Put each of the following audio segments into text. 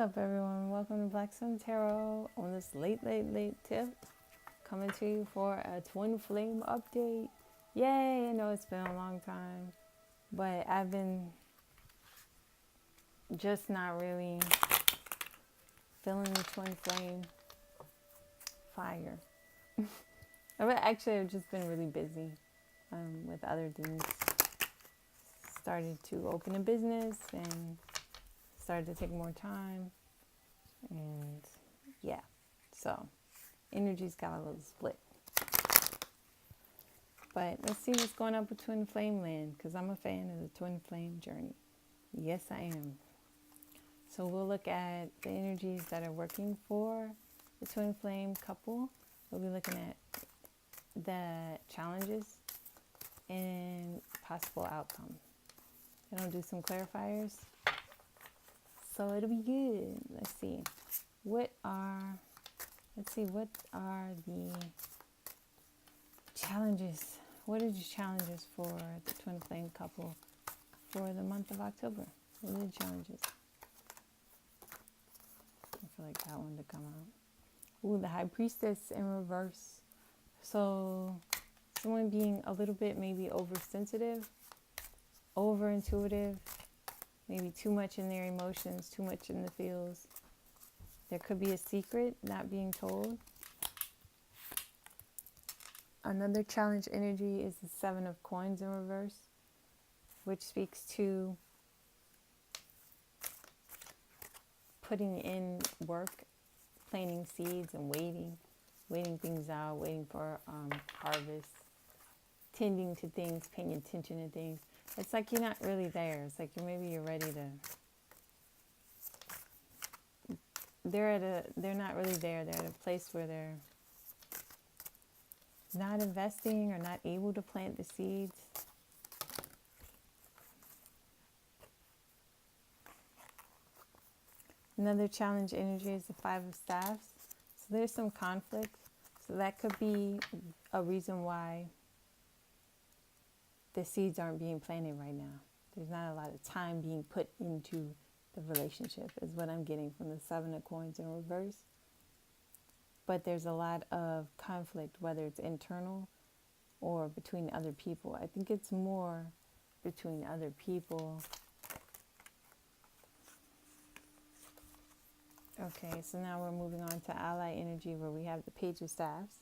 up, everyone? Welcome to Black Sun Tarot on this late tip. Coming to you for a twin flame update. Yay! I know it's been a long time, but I've been just not really feeling the twin flame fire. I've just been really busy with other things. Started to open a business and started to take more time. And yeah, so energy's got a little split. But let's see what's going up with Twin Flame Land, because I'm a fan of the Twin Flame journey. Yes, I am. So we'll look at the energies that are working for the Twin Flame couple. We'll be looking at the challenges and possible outcome. And I'll do some clarifiers. So it'll be good. Let's see. What are the challenges? What are the challenges for the Twin Flame couple for the month of October? What are the challenges? I feel like that one to come out. Ooh, the High Priestess in reverse. So someone being a little bit maybe oversensitive, overintuitive, maybe too much in their emotions, too much in the feels. There could be a secret not being told. Another challenge energy is the Seven of Coins in reverse, which speaks to putting in work, planting seeds and waiting things out, waiting for harvest, tending to things, paying attention to things. It's like you're not really there. It's like maybe you're ready to. They're not really there. They're at a place where they're not investing or not able to plant the seeds. Another challenge energy is the Five of Staffs. So there's some conflict. So that could be a reason why the seeds aren't being planted right now. There's not a lot of time being put into the relationship, is what I'm getting from the Seven of Coins in reverse. But there's a lot of conflict, whether it's internal or between other people. I think it's more between other people. Okay, so now we're moving on to ally energy, where we have the Page of Staffs.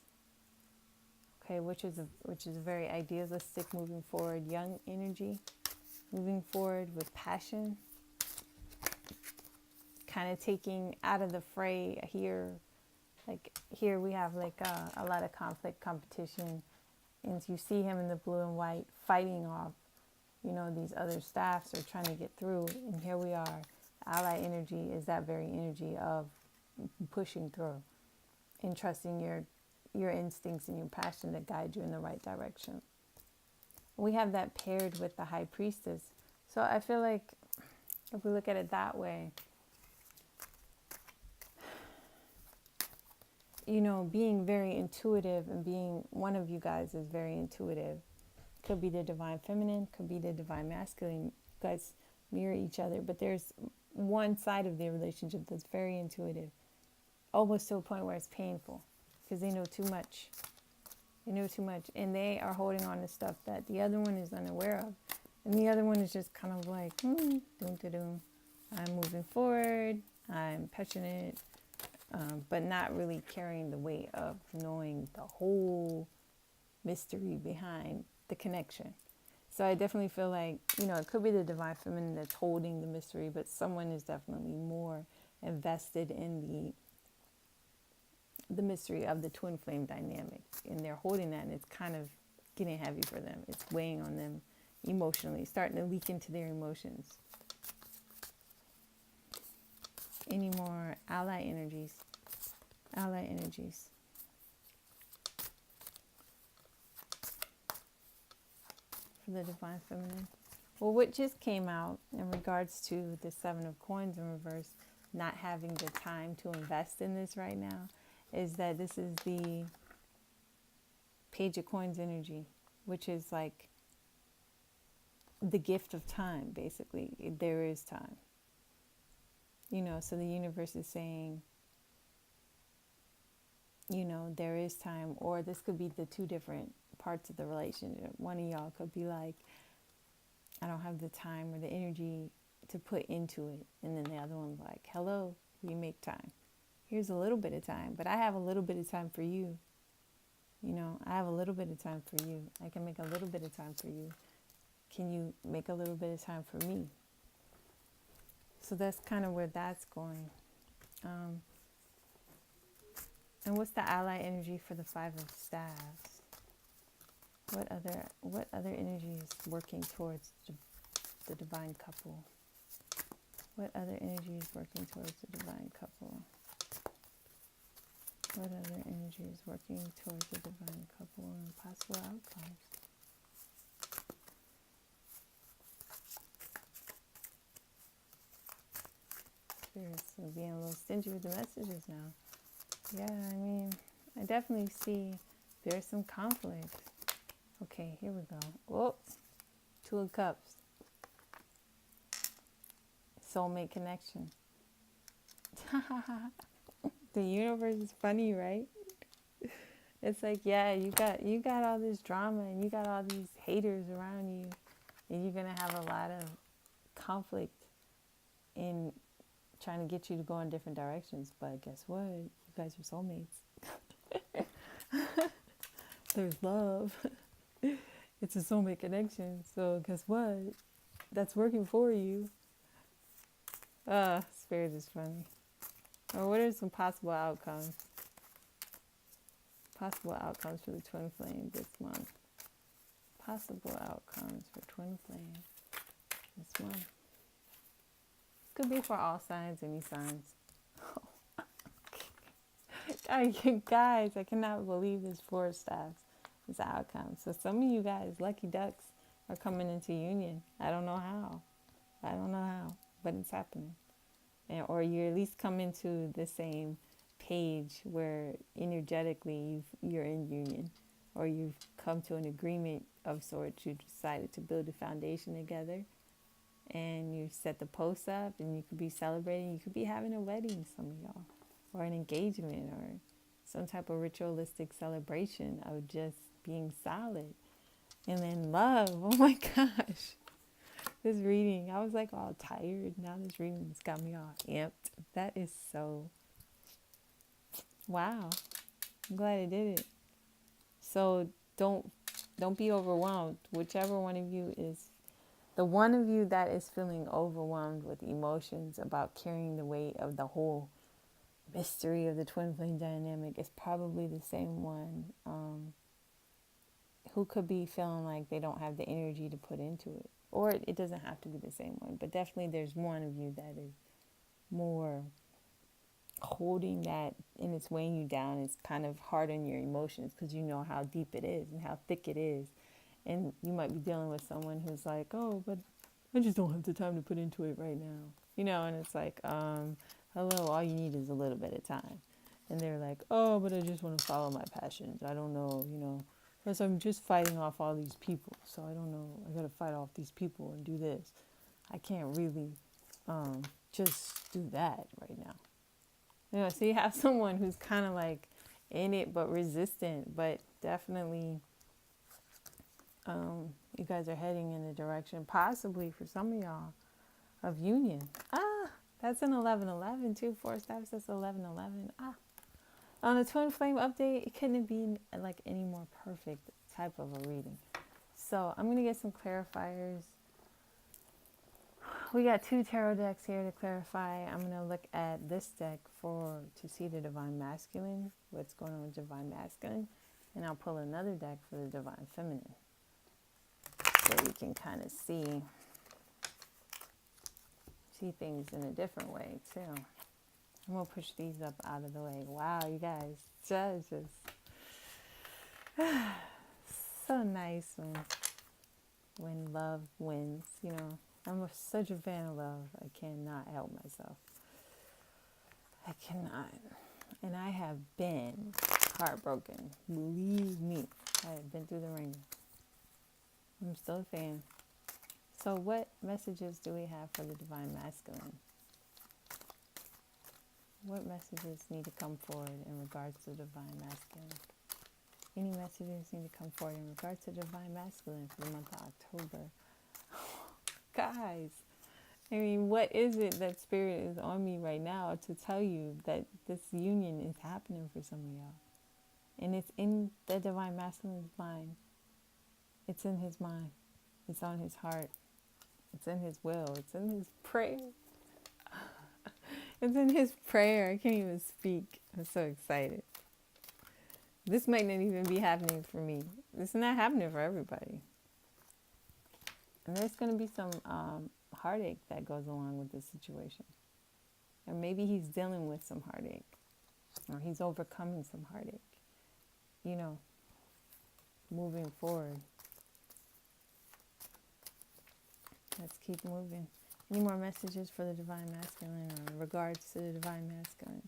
Okay, which is a very idealistic, moving forward, young energy, moving forward with passion, kind of taking out of the fray here. Like here we have like a lot of conflict, competition, and you see him in the blue and white fighting off, these other staffs are trying to get through, and here we are. Ally energy is that very energy of pushing through and trusting your instincts and your passion to guide you in the right direction. We have that paired with the High Priestess. So I feel like if we look at it that way, being very intuitive, and being one of you guys is very intuitive. Could be the divine feminine, could be the divine masculine. You guys mirror each other, but there's one side of their relationship that's very intuitive, almost to a point where it's painful, because they know too much. And they are holding on to stuff that the other one is unaware of. And the other one is just kind of like, doom. I'm moving forward, I'm passionate, but not really carrying the weight of knowing the whole mystery behind the connection. So I definitely feel like, it could be the divine feminine that's holding the mystery, but someone is definitely more invested in the mystery of the twin flame dynamic. And they're holding that, and it's kind of getting heavy for them. It's weighing on them emotionally, starting to leak into their emotions. Any more ally energies? Ally energies. For the divine feminine. Well, what just came out in regards to the Seven of Coins in reverse, not having the time to invest in this right now, is that this is the Page of Coins energy, which is like the gift of time, basically. There is time. so the universe is saying, there is time, or this could be the two different parts of the relationship. One of y'all could be like, I don't have the time or the energy to put into it. And then the other one's like, hello, we make time. Here's a little bit of time, but I have a little bit of time for you. I have a little bit of time for you. I can make a little bit of time for you. Can you make a little bit of time for me? So that's kind of where that's going. And what's the ally energy for the Five of Staves? What other energy is working towards the divine couple? What other energy is working towards the divine couple? What other energy is working towards the divine couple and possible outcomes? Spirits are being a little stingy with the messages now. Yeah, I definitely see there's some conflict. Okay, here we go. Oh, Two of Cups. Soulmate connection. The universe is funny, right? It's like, yeah, you got all this drama and you got all these haters around you, and you're gonna have a lot of conflict in trying to get you to go in different directions. But guess what? You guys are soulmates. There's love. It's a soulmate connection. So guess what? That's working for you. Spirit is funny. Or what are some possible outcomes? Possible outcomes for the twin flame this month. Possible outcomes for twin flame this month. Could be for all signs, any signs. Guys, I cannot believe this Four of Staves is the outcome. So some of you guys, lucky ducks, are coming into union. I don't know how, but it's happening. Or you at least come into the same page where energetically you're in union, or you've come to an agreement of sorts. You decided to build a foundation together, and you set the posts up, and you could be celebrating. You could be having a wedding, some of y'all, or an engagement, or some type of ritualistic celebration of just being solid. And then love. Oh my gosh. This reading, I was like all tired. Now this reading has got me all amped. That is so, wow. I'm glad I did it. So don't be overwhelmed. Whichever one of you is, the one of you that is feeling overwhelmed with emotions about carrying the weight of the whole mystery of the twin flame dynamic is probably the same one who could be feeling like they don't have the energy to put into it. Or it doesn't have to be the same one, but definitely there's one of you that is more holding that, and it's weighing you down. It's kind of hard on your emotions because you know how deep it is and how thick it is. And you might be dealing with someone who's like, oh, but I just don't have the time to put into it right now. And it's like, hello, all you need is a little bit of time. And they're like, oh, but I just want to follow my passions. I don't know, because I'm just fighting off all these people. So I don't know. I got to fight off these people and do this. I can't really just do that right now. So you have someone who's kind of like in it but resistant, but definitely you guys are heading in the direction, possibly for some of y'all, of union. That's an 11-11 too. Four Staves, that's 11-11. On the twin flame update, it couldn't be like any more perfect type of a reading. So I'm going to get some clarifiers. We got 2 tarot decks here to clarify. I'm going to look at this deck to see the divine masculine, what's going on with divine masculine, and I'll pull another deck for the divine feminine, so you can kind of see things in a different way too. I'm going to push these up out of the way. Wow, you guys, judges. So nice when love wins, I'm such a fan of love. I cannot help myself. I cannot. And I have been heartbroken. Believe me, I have been through the ringer. I'm still a fan. So what messages do we have for the divine masculine? What messages need to come forward in regards to divine masculine? Any messages need to come forward in regards to divine masculine for the month of October? Guys, I mean, what is it that Spirit is on me right now to tell you that this union is happening for some of y'all? And it's in the divine masculine's mind. It's in his mind. It's on his heart. It's in his will. It's in his prayer. It's in his prayer. I can't even speak. I'm so excited. This might not even be happening for me. This is not happening for everybody. And there's going to be some heartache that goes along with this situation. Or maybe he's dealing with some heartache. Or he's overcoming some heartache. You know, moving forward. Let's keep moving. Any more messages for the divine masculine or in regards to the divine masculine?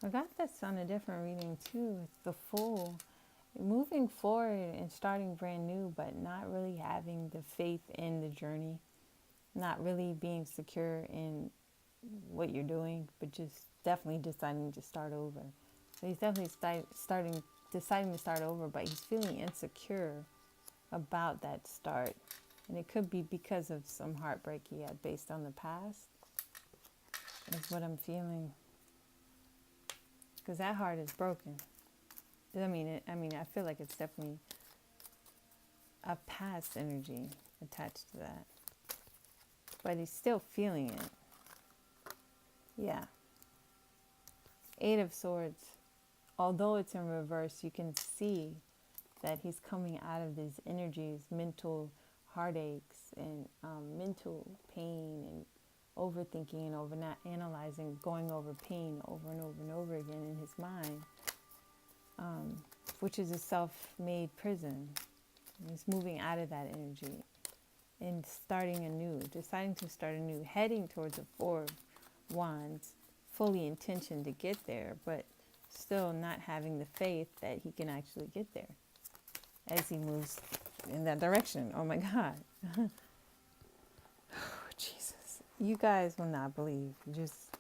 I got this on a different reading too. It's the Fool. Moving forward and starting brand new, but not really having the faith in the journey. Not really being secure in what you're doing, but just definitely deciding to start over. So he's definitely deciding to start over, but he's feeling insecure about that start. And it could be because of some heartbreak he had based on the past. Is what I'm feeling. Because that heart is broken. I mean, I feel like it's definitely a past energy attached to that. But he's still feeling it. Yeah. 8 of Swords. Although it's in reverse, you can see that he's coming out of these energies, mental heartaches and mental pain and overthinking and over not analyzing, going over pain over and over and over again in his mind, which is a self-made prison. He's moving out of that energy and starting anew, deciding to start anew, heading towards a 4 of Wands, fully intentioned to get there, but still not having the faith that he can actually get there as he moves in that direction. Oh my God. Oh, Jesus. You guys will not believe. Just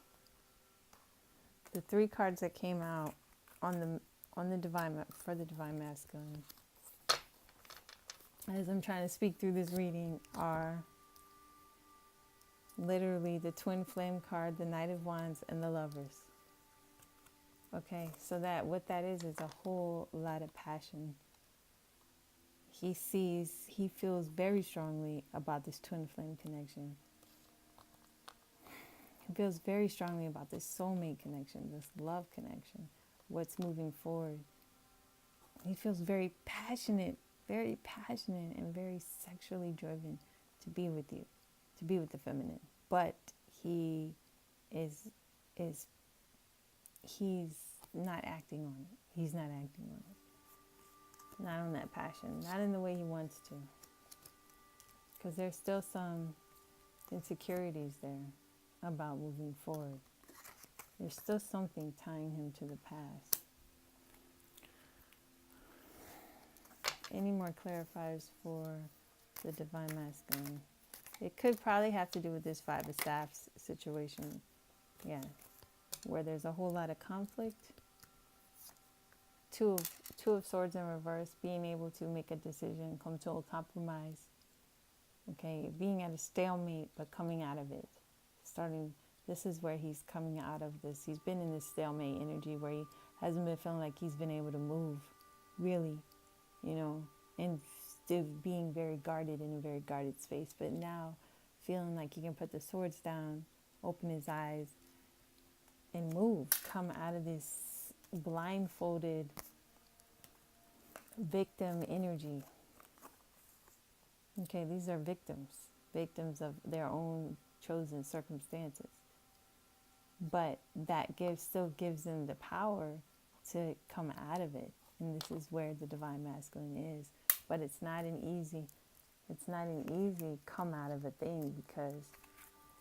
the 3 cards that came out on the divine for the divine masculine, as I'm trying to speak through this reading, are literally the twin flame card, the Knight of Wands, and the Lovers. Okay, so that what that is a whole lot of passion. He feels very strongly about this twin flame connection. He feels very strongly about this soulmate connection, this love connection, what's moving forward. He feels very passionate and very sexually driven to be with you, to be with the feminine. But he's not acting on it. He's not acting on it. Not on that passion, not in the way he wants to. Because there's still some insecurities there about moving forward. There's still something tying him to the past. Any more clarifiers for the divine masculine? It could probably have to do with this 5 of Staffs situation. Yeah. Where there's a whole lot of conflict. Two of Swords in reverse, being able to make a decision, come to a compromise. Okay, being at a stalemate, but coming out of it. This is where he's coming out of this. He's been in this stalemate energy where he hasn't been feeling like he's been able to move, really, and still being very guarded in a very guarded space. But now feeling like he can put the swords down, open his eyes, and move, come out of this blindfolded victim energy. Okay, these are victims of their own chosen circumstances. But that still gives them the power to come out of it. And this is where the divine masculine is. But it's not an easy come out of a thing, because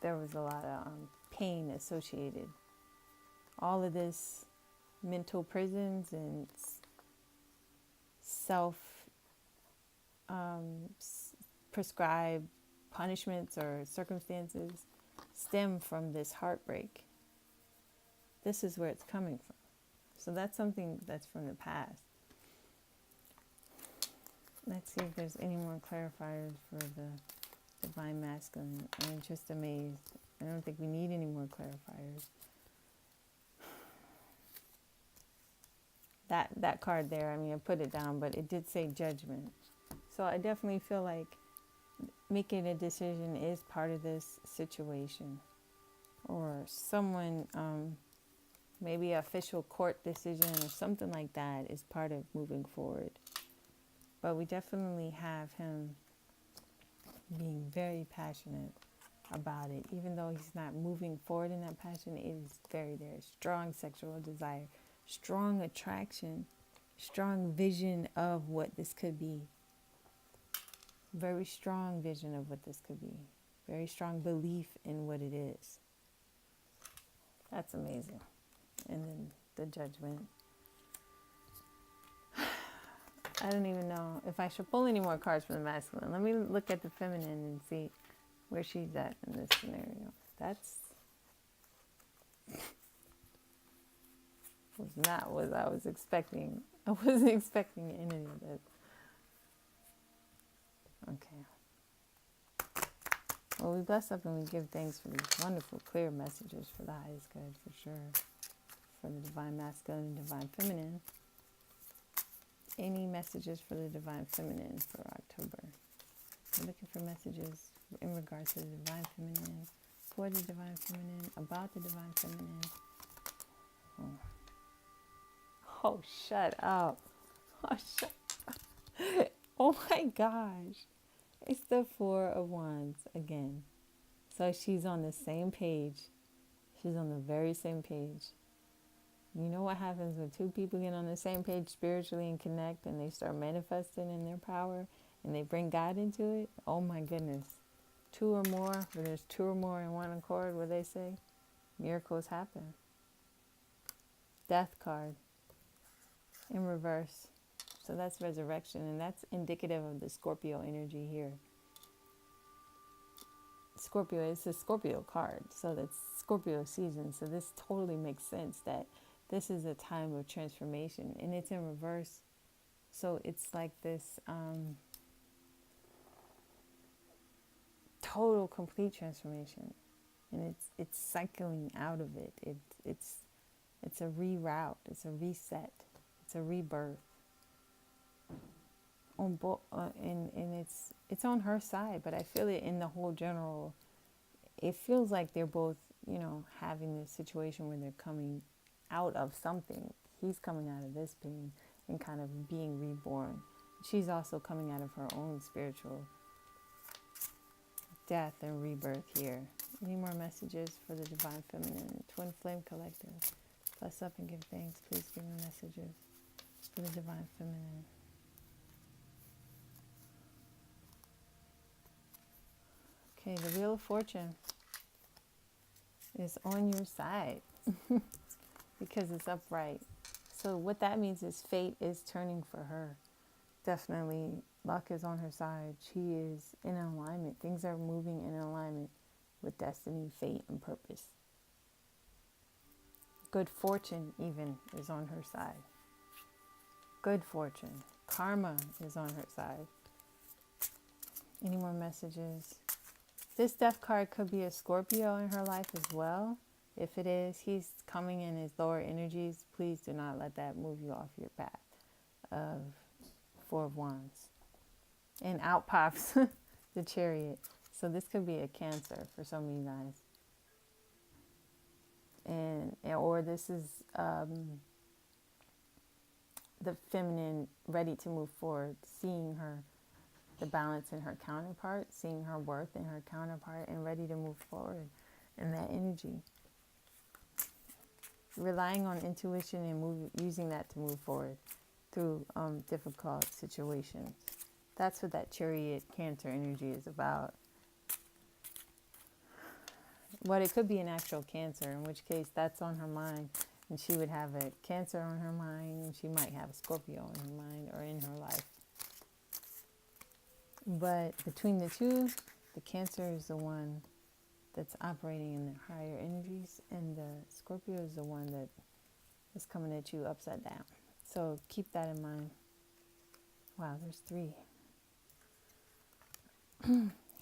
there was a lot of pain associated all of this mental prisons and self prescribed punishments or circumstances stem from this heartbreak. This is where it's coming from. So that's something that's from the past. Let's see if there's any more clarifiers for the divine masculine. I'm just amazed. I don't think we need any more clarifiers. That card there, I mean, I put it down, but it did say judgment. So I definitely feel like making a decision is part of this situation. Or someone, maybe an official court decision or something like that is part of moving forward. But we definitely have him being very passionate about it. Even though he's not moving forward in that passion, it is very there. Strong sexual desire, strong attraction, strong vision of what this could be. Very strong vision of what this could be. Very strong belief in what it is. That's amazing. And then the judgment. I don't even know if I should pull any more cards from the masculine. Let me look at the feminine and see where she's at in this scenario. That's was not what I was expecting. I wasn't expecting any of that. Okay. Well, we bless up and we give thanks for these wonderful, clear messages for the highest good, for sure. For the divine masculine and divine feminine. Any messages for the divine feminine for October? We're looking for messages in regards to the divine feminine, for the divine feminine, about the divine feminine. Oh, shut up. Oh, shut up. Oh my gosh. It's the Four of Wands again. So she's on the same page. She's on the very same page. You know what happens when two people get on the same page spiritually and connect and they start manifesting in their power and they bring God into it? Oh my goodness. Two or more, where there's two or more in one accord, what they say, miracles happen. Death card in reverse. So that's resurrection, and that's indicative of the Scorpio energy here. Scorpio, it's a Scorpio card, so that's Scorpio season. So this totally makes sense that this is a time of transformation, and it's in reverse. So it's like this total, complete transformation, and it's cycling out of it. It's a reroute. It's a reset. It's a rebirth. On both, and it's on her side, but I feel it in the whole general. It feels like they're both, having this situation where they're coming out of something. He's coming out of this pain and kind of being reborn. She's also coming out of her own spiritual death and rebirth here. Any more messages for the divine feminine? Twin flame collective. Bless up and give thanks. Please give me messages for the divine feminine. Okay, the Wheel of Fortune is on your side because it's upright. So what that means is fate is turning for her. Definitely, luck is on her side. She is in alignment. Things are moving in alignment with destiny, fate, and purpose. Good fortune even is on her side. Good fortune. Karma is on her side. Any more messages? This death card could be a Scorpio in her life as well. If it is, he's coming in his lower energies. Please do not let that move you off your path of Four of Wands. And out pops the Chariot. So this could be a Cancer for some of you guys. Or this is the feminine ready to move forward, seeing the balance in her counterpart, seeing her worth in her counterpart, and ready to move forward in that energy. Relying on intuition and using that to move forward through difficult situations. That's what that Chariot Cancer energy is about. But it could be an actual Cancer, in which case that's on her mind. And she would have a Cancer on her mind, and she might have a Scorpio on her mind or in her life. But between the two, the Cancer is the one that's operating in the higher energies, and the Scorpio is the one that is coming at you upside down. So keep that in mind. Wow, there's 3.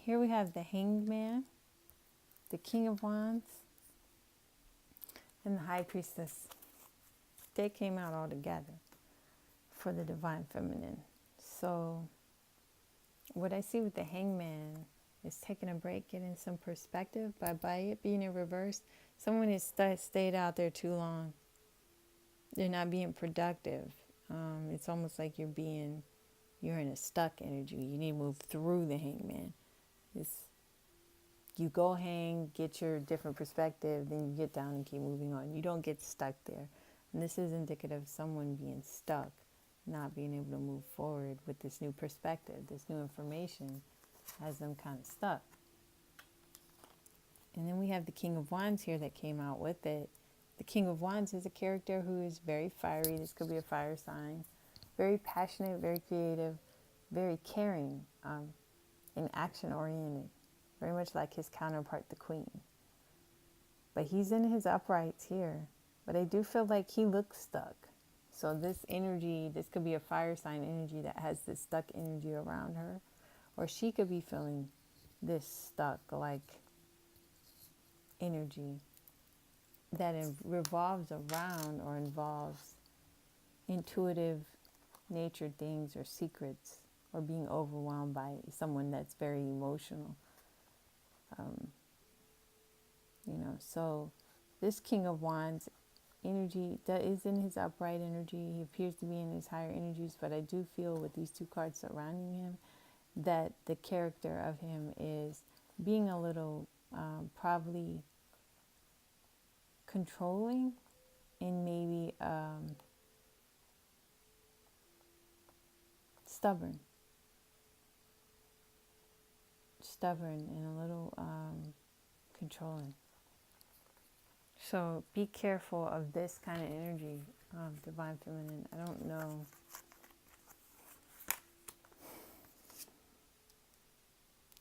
Here we have the Hanged Man, the King of Wands, and the High Priestess. They came out all together for the Divine Feminine. So what I see with the Hangman is taking a break, getting some perspective. By it being in reverse, someone has stayed out there too long. They're not being productive. It's almost like you're in a stuck energy. You need to move through the Hangman. You go hang, get your different perspective, then you get down and keep moving on. You don't get stuck there. And this is indicative of someone being stuck, not being able to move forward with this new perspective. This new information has them kind of stuck. And then we have the King of Wands here that came out with it. The King of Wands is a character who is very fiery. This could be a fire sign. Very passionate, very creative, very caring, and action-oriented. Very much like his counterpart, the Queen. But he's in his uprights here. But I do feel like he looks stuck. So this energy, this could be a fire sign energy that has this stuck energy around her. Or she could be feeling this stuck like energy that revolves around or involves intuitive natured things or secrets, or being overwhelmed by someone that's very emotional. So this King of Wands energy that is in his upright energy. He appears to be in his higher energies, but I do feel with these 2 cards surrounding him that the character of him is being a little probably controlling, and maybe stubborn and a little controlling. So be careful of this kind of energy, Divine Feminine. I don't know.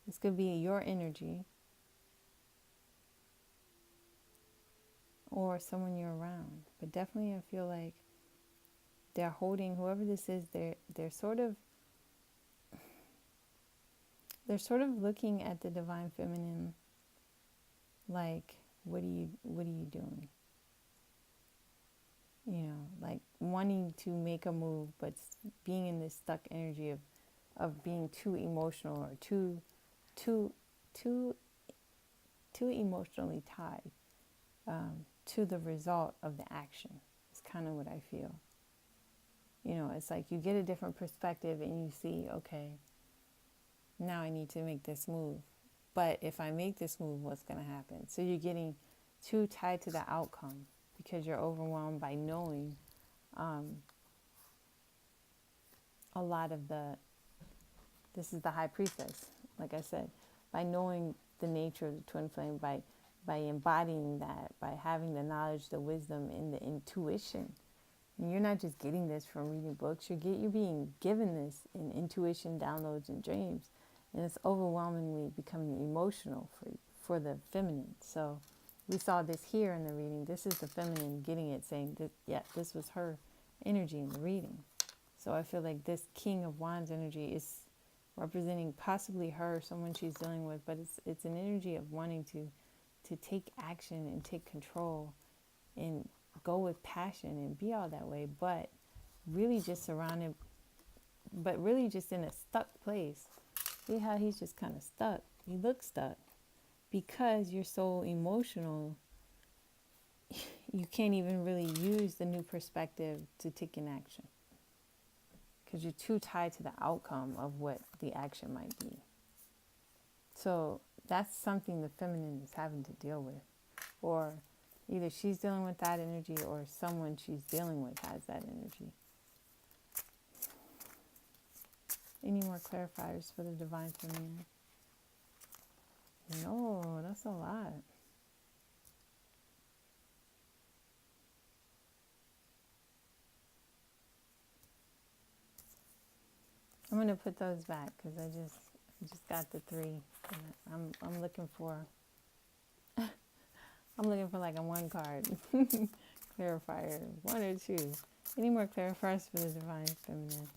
This could be your energy or someone you're around. But definitely I feel like they're holding, whoever this is, they're sort of looking at the Divine Feminine like, what are you doing? Like wanting to make a move, but being in this stuck energy of being too emotional or too emotionally tied to the result of the action. It's kind of what I feel. It's like you get a different perspective and you see, okay, now I need to make this move. But if I make this move, what's going to happen? So you're getting too tied to the outcome because you're overwhelmed by knowing a lot of this is the High Priestess, like I said, by knowing the nature of the twin flame, by embodying that, by having the knowledge, the wisdom, and the intuition. And you're not just getting this from reading books, you're being given this in intuition, downloads, and dreams. And it's overwhelmingly becoming emotional for the feminine. So we saw this here in the reading. This is the feminine getting it, saying that, yeah, this was her energy in the reading. So I feel like this King of Wands energy is representing possibly her, someone she's dealing with, but it's an energy of wanting to take action and take control and go with passion and be all that way, but really just in a stuck place. See how he's just kind of stuck? He looks stuck because you're so emotional. You can't even really use the new perspective to take an action because you're too tied to the outcome of what the action might be. So that's something the feminine is having to deal with, or either she's dealing with that energy or someone she's dealing with has that energy. Any more clarifiers for the Divine Feminine? No, that's a lot. I'm gonna put those back because I just got the 3. I'm looking for like a 1 card clarifier, 1 or 2. Any more clarifiers for the divine feminine?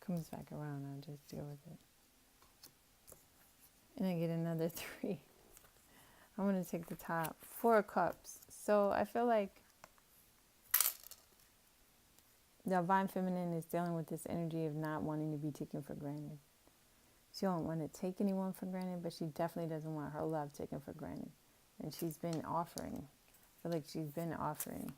Comes back around, I'll just deal with it. And I get another 3. I'm gonna take the top 4 of Cups. So I feel like the divine feminine is dealing with this energy of not wanting to be taken for granted. She don't want to take anyone for granted, but she definitely doesn't want her love taken for granted. And she's been offering. I feel like she's been offering.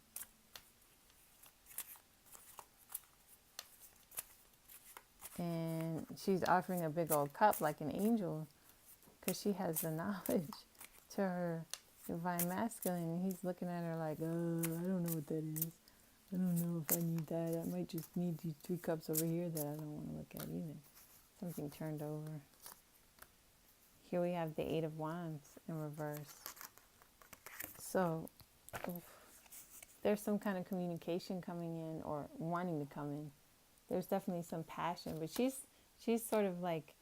And she's offering a big old cup like an angel because she has the knowledge to her divine masculine. And he's looking at her like, I don't know what that is. I don't know if I need that. I might just need these 3 cups over here that I don't want to look at either. Something turned over. Here we have the 8 of Wands in reverse. So there's some kind of communication coming in or wanting to come in. There's definitely some passion, but she's sort of like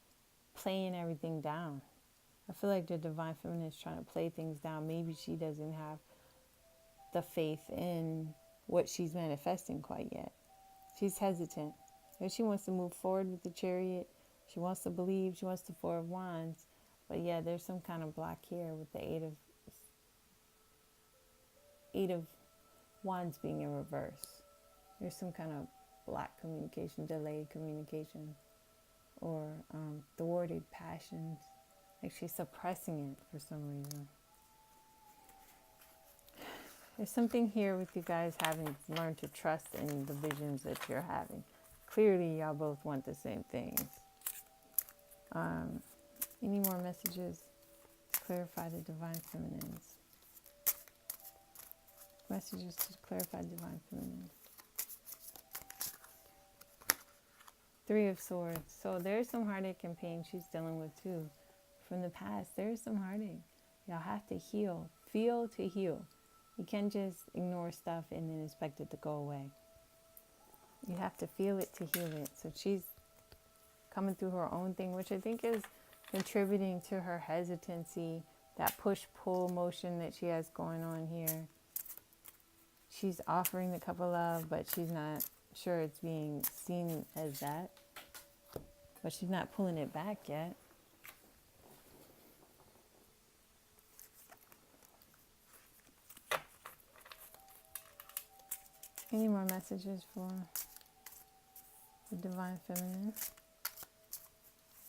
playing everything down. I feel like the divine feminine is trying to play things down. Maybe she doesn't have the faith in what she's manifesting quite yet. She's hesitant. If she wants to move forward with the Chariot, she wants to believe, she wants the 4 of Wands. But yeah, there's some kind of block here with the 8 of Wands being in reverse. There's some kind of block communication, delayed communication, or thwarted passions. Like she's suppressing it for some reason. There's something here with you guys having learned to trust in the visions that you're having. Clearly, y'all both want the same things. Any more messages to clarify the divine feminines? Messages to clarify divine feminines. 3 of Swords. So there's some heartache and pain she's dealing with too. From the past, there's some heartache. Y'all have to heal. Feel to heal. You can't just ignore stuff and then expect it to go away. You have to feel it to heal it. So she's coming through her own thing, which I think is contributing to her hesitancy, that push-pull motion that she has going on here. She's offering the cup of love, but she's not sure it's being seen as that. But she's not pulling it back yet. Any more messages for the divine feminine?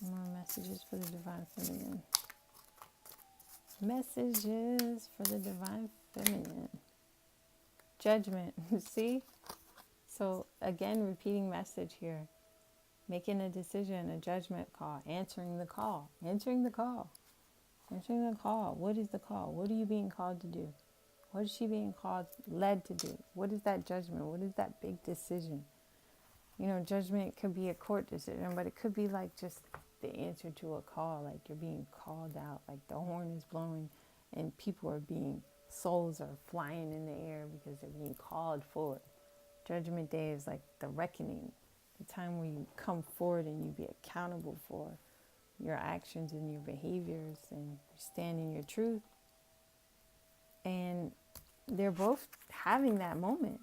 More messages for the divine feminine. Messages for the divine feminine. Judgment. See? So again, repeating message here. Making a decision, a judgment call. Answering the call. Answering the call. Answering the call. What is the call? What are you being called to do? What is she being called, led to do? What is that judgment? What is that big decision? You know, judgment could be a court decision, but it could be like just the answer to a call, like you're being called out, like the horn is blowing and souls are flying in the air because they're being called forward. Judgment Day is like the reckoning, the time where you come forward and you be accountable for your actions and your behaviors and you stand in your truth. And they're both having that moment.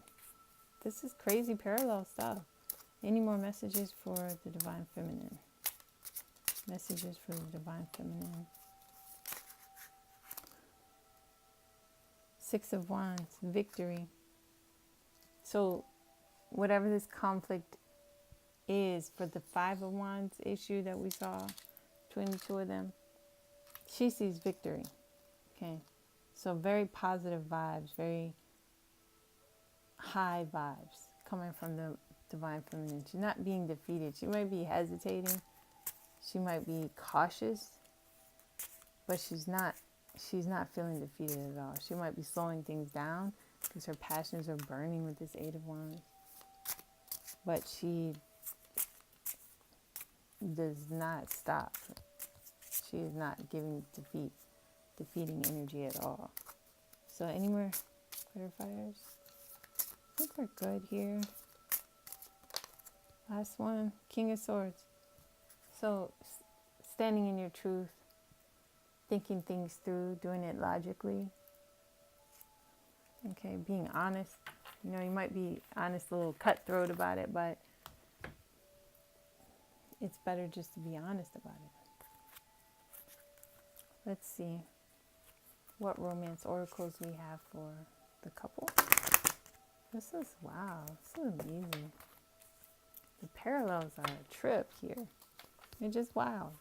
This is crazy parallel stuff. Any more messages for the divine feminine? Messages for the divine feminine. 6 of Wands, victory. So whatever this conflict is for the 5 of Wands issue that we saw between the 2 of them, she sees victory. Okay. So very positive vibes, very high vibes coming from the divine feminine. She's not being defeated. She might be hesitating. She might be cautious, but she's not feeling defeated at all. She might be slowing things down because her passions are burning with this 8 of Wands. But she does not stop. She is not giving defeating energy at all. So any more clarifiers? I think we're good here. Last one, King of Swords. So, standing in your truth, thinking things through, doing it logically. Okay, being honest. You know, you might be honest, a little cutthroat about it, but it's better just to be honest about it. Let's see what romance oracles we have for the couple. This is, wow, this is amazing. The parallels are a trip here. They're just wild.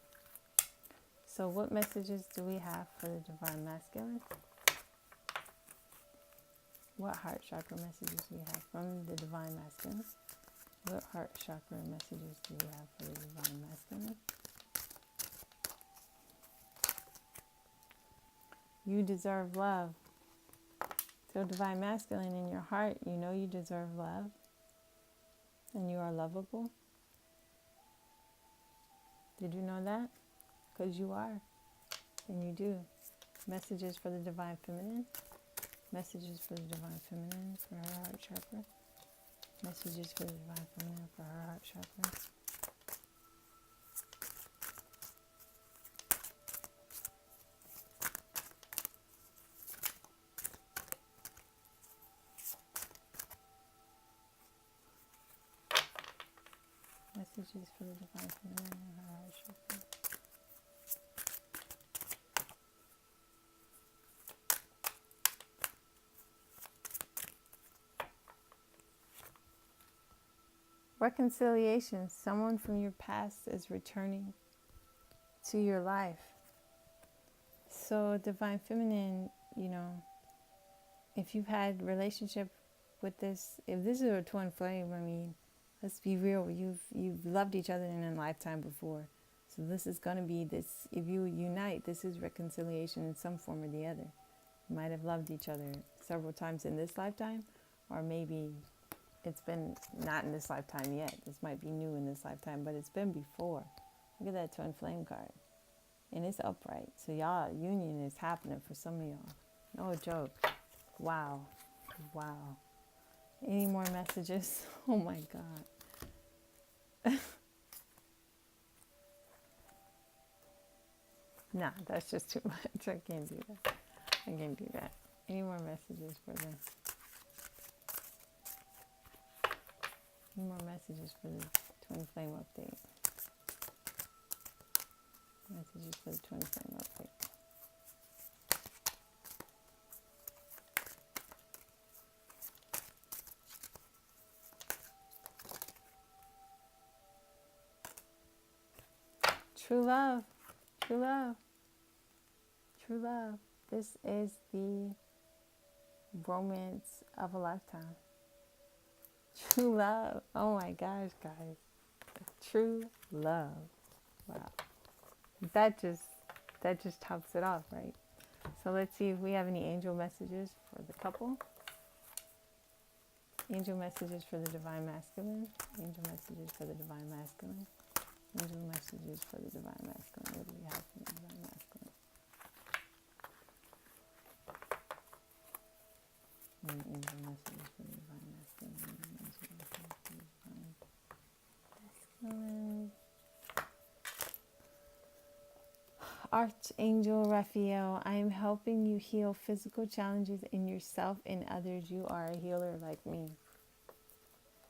So what messages do we have for the Divine Masculine? What heart chakra messages do we have from the Divine Masculine? What heart chakra messages do we have for the Divine Masculine? You deserve love. So Divine Masculine, in your heart, you know you deserve love. And you are lovable. Did you know that? Because you are. And you do. Messages for the Divine Feminine. Messages for the Divine Feminine for her heart chakra. Messages for the Divine Feminine for her heart chakra. Messages for the Divine Feminine and her heart chakra. Reconciliation. Someone from your past is returning to your life. So Divine Feminine, you know, if you've had relationship with this, if this is a twin flame, I mean, let's be real, you've loved each other in a lifetime before. So this is going to be this, if you unite, this is reconciliation in some form or the other. You might have loved each other several times in this lifetime, or maybe it's been not in this lifetime yet. This might be new in this lifetime, but it's been before. Look at that twin flame card. And it's upright. So y'all, union is happening for some of y'all. No joke. Wow. Wow. Any more messages? Oh my God. Nah, that's just too much. I can't do that. I can't do that. Any more messages for them? Any more messages for the twin flame update? Messages for the twin flame update. True love. True love. True love. This is the romance of a lifetime. True love. Oh my gosh, guys. True love. Wow. That just tops it off, right? So let's see if we have any angel messages for the couple. Angel messages for the Divine Masculine. Angel messages for the Divine Masculine. Angel messages for the Divine Masculine. What do we have for the Divine Masculine? Angel messages for the Divine Masculine. Angel messages for the Divine Masculine. Archangel Raphael, I am helping you heal physical challenges in yourself and others. You are a healer like me.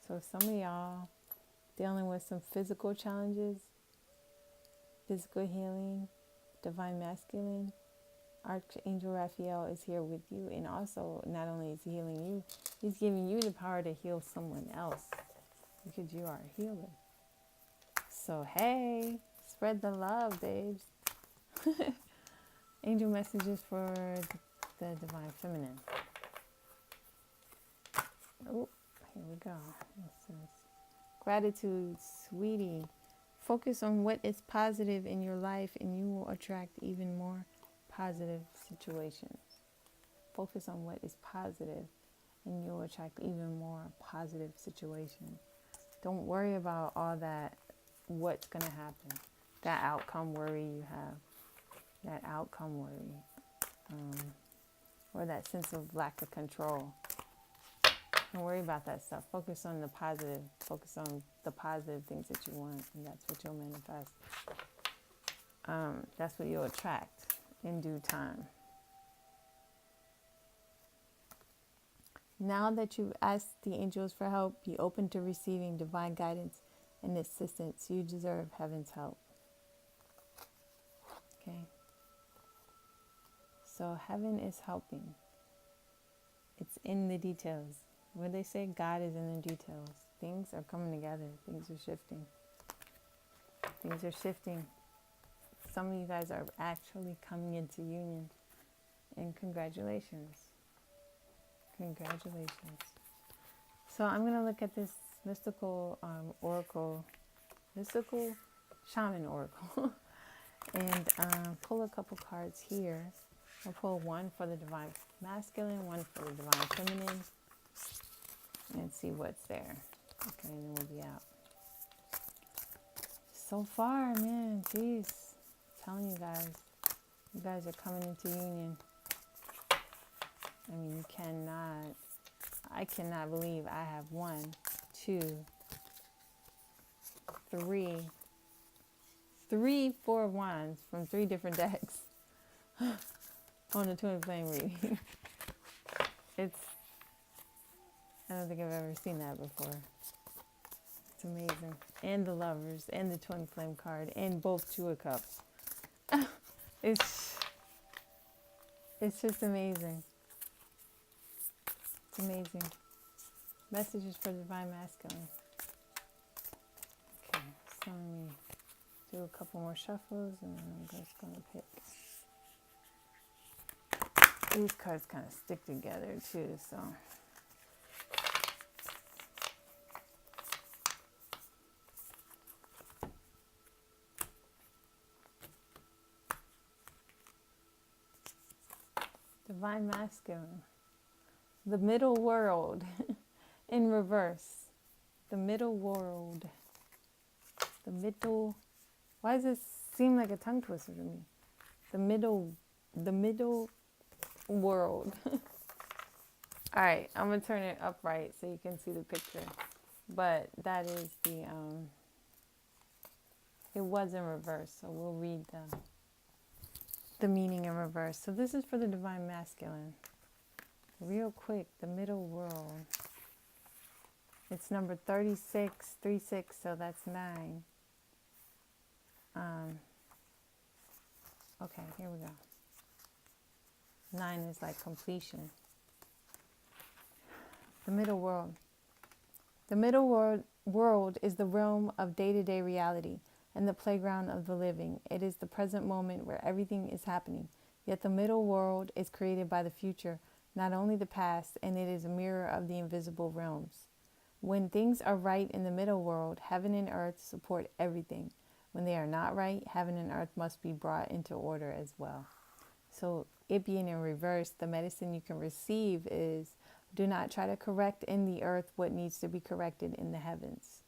So some of y'all dealing with some physical challenges, physical healing, Divine Masculine, Archangel Raphael is here with you. And also, not only is he healing you, he's giving you the power to heal someone else because you are a healer. So, hey, spread the love, babes. Angel messages for the Divine Feminine. Oh, here we go. It says, gratitude, sweetie. Focus on what is positive in your life and you will attract even more positive situations. Focus on what is positive and you'll attract even more positive situations. Don't worry about all that, what's going to happen. That outcome worry you have. That outcome worry. Or that sense of lack of control. Don't worry about that stuff. Focus on the positive. Focus on the positive things that you want, and that's what you'll manifest. That's what you'll attract in due time. Now that you've asked the angels for help, be open to receiving divine guidance and assistance. You deserve heaven's help. Okay? So heaven is helping. It's in the details. When they say God is in the details, things are coming together. Things are shifting. Things are shifting. Some of you guys are actually coming into union. And congratulations. Congratulations. So I'm going to look at this mystical oracle, mystical shaman oracle, and pull a couple cards here. I'll pull one for the divine masculine, one for the divine feminine, and see what's there. Okay, and then we'll be out. So far, man, jeez. I'm telling you guys are coming into union. I mean, I cannot believe I have 1, 2, 3, 4 wands from 3 different decks on the twin flame reading. I don't think I've ever seen that before. It's amazing. And the lovers, and the twin flame card, and both 2 of cups. It's just amazing. It's amazing. Messages for the divine masculine. Okay, so let me do a couple more shuffles, and then I'm just going to pick. These cards kind of stick together too, so. Divine masculine. The middle world in reverse. The middle world. The middle. Why does this seem like a tongue twister to me? The middle world. All right, I'm going to turn it upright so you can see the picture. But that is it was in reverse, so we'll read the meaning in reverse. So this is for the divine masculine. Real quick, the middle world. It's number 36, so that's 9. Okay, here we go. 9 is like completion. The middle world. The middle world is the realm of day-to-day reality and the playground of the living. It is the present moment where everything is happening. Yet the middle world is created by the future, not only the past, and it is a mirror of the invisible realms. When things are right in the middle world, heaven and earth support everything. When they are not right, heaven and earth must be brought into order as well. So it being in reverse, the medicine you can receive is, do not try to correct in the earth what needs to be corrected in the heavens.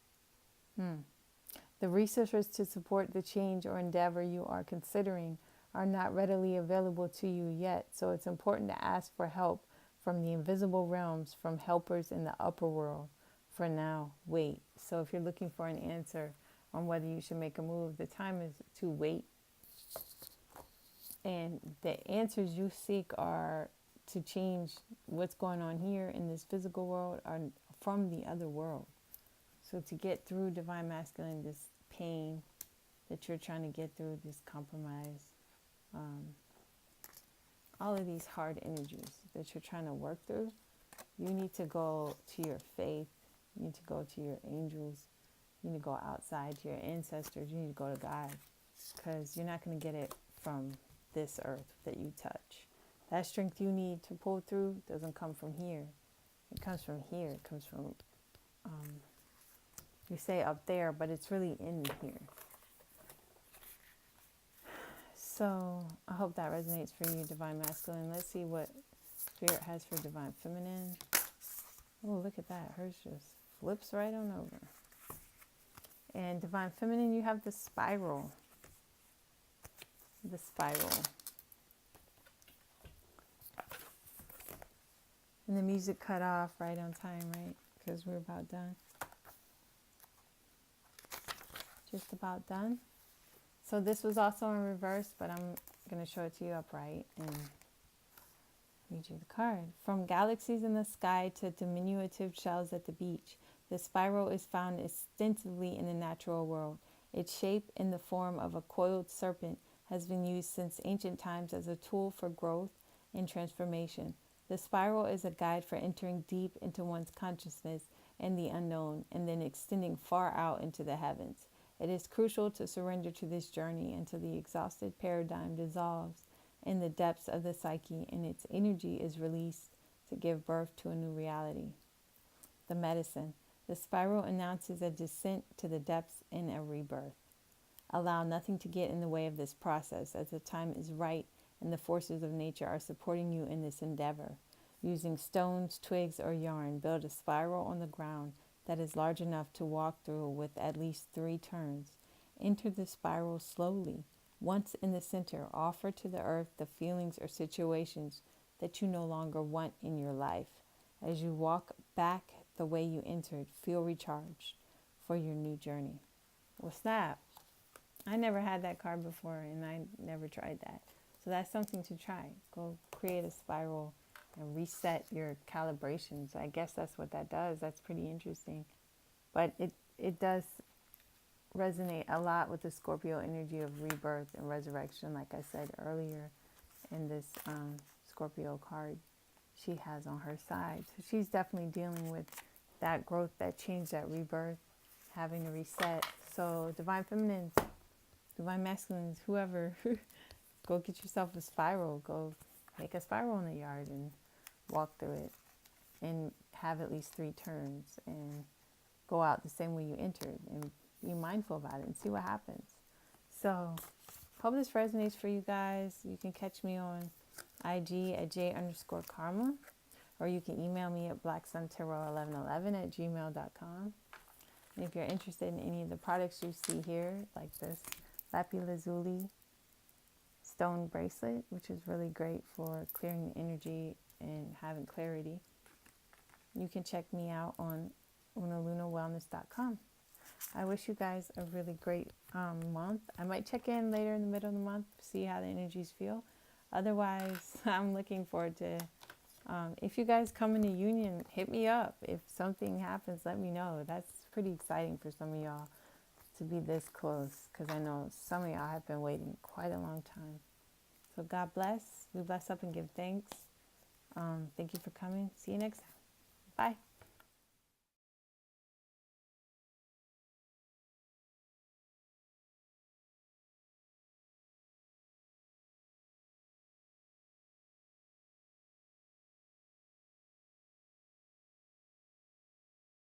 The resources to support the change or endeavor you are considering are not readily available to you yet, so it's important to ask for help from the invisible realms, from helpers in the upper world. For now, wait. So if you're looking for an answer on whether you should make a move, the time is to wait. And the answers you seek are to change what's going on here in this physical world are from the other world. So to get through divine masculine, this pain that you're trying to get through, this compromise, all of these hard energies that you're trying to work through, you need to go to your faith. You need to go to your angels. You need to go outside to your ancestors. You need to go to God, because you're not going to get it from this earth that you touch. That strength you need to pull through doesn't come from here. It comes from here. It comes from, you say up there, but it's really in here. So I hope that resonates for you, divine masculine. Let's see what spirit has for divine feminine. Oh, look at that. Hers just flips right on over. And divine feminine, you have the spiral. The spiral. And the music cut off right on time, right? Because we're about done. Just about done. So this was also in reverse, but I'm going to show it to you upright and read you the card. From galaxies in the sky to diminutive shells at the beach, the spiral is found extensively in the natural world. Its shape in the form of a coiled serpent has been used since ancient times as a tool for growth and transformation. The spiral is a guide for entering deep into one's consciousness and the unknown, and then extending far out into the heavens. It is crucial to surrender to this journey until the exhausted paradigm dissolves in the depths of the psyche and its energy is released to give birth to a new reality. The medicine. The spiral announces a descent to the depths and a rebirth. Allow nothing to get in the way of this process, as the time is right and the forces of nature are supporting you in this endeavor. Using stones, twigs, or yarn, build a spiral on the ground that is large enough to walk through with at least 3 turns. Enter the spiral slowly. Once in the center, offer to the earth the feelings or situations that you no longer want in your life. As you walk back the way you entered, feel recharged for your new journey. Well, snap. I never had that card before, and I never tried that. So that's something to try. Go create a spiral and reset your calibrations. I guess that's what that does. That's pretty interesting. But it does resonate a lot with the Scorpio energy of rebirth and resurrection, like I said earlier in this Scorpio card she has on her side. So she's definitely dealing with that growth, that change, that rebirth, having to reset. So divine feminines, divine masculines, whoever, go get yourself a spiral. Go make a spiral in the yard and walk through it and have at least 3 turns and go out the same way you entered and be mindful about it and see what happens. So hope this resonates for you guys. You can catch me on IG at j_Kharma, or you can email me at blacksuntarot1111@gmail.com. And if you're interested in any of the products you see here, like this lapis lazuli stone bracelet, which is really great for clearing the energy and having clarity, you can check me out on unalunawellness.com. I wish you guys a really great month. I might check in later in the middle of the month, see how the energies feel. Otherwise, I'm looking forward to, if you guys come into union, hit me up. If something happens, let me know. That's pretty exciting for some of y'all to be this close, because I know some of y'all have been waiting quite a long time. So God bless. We bless up and give thanks. Thank you for coming. See you next time. Bye.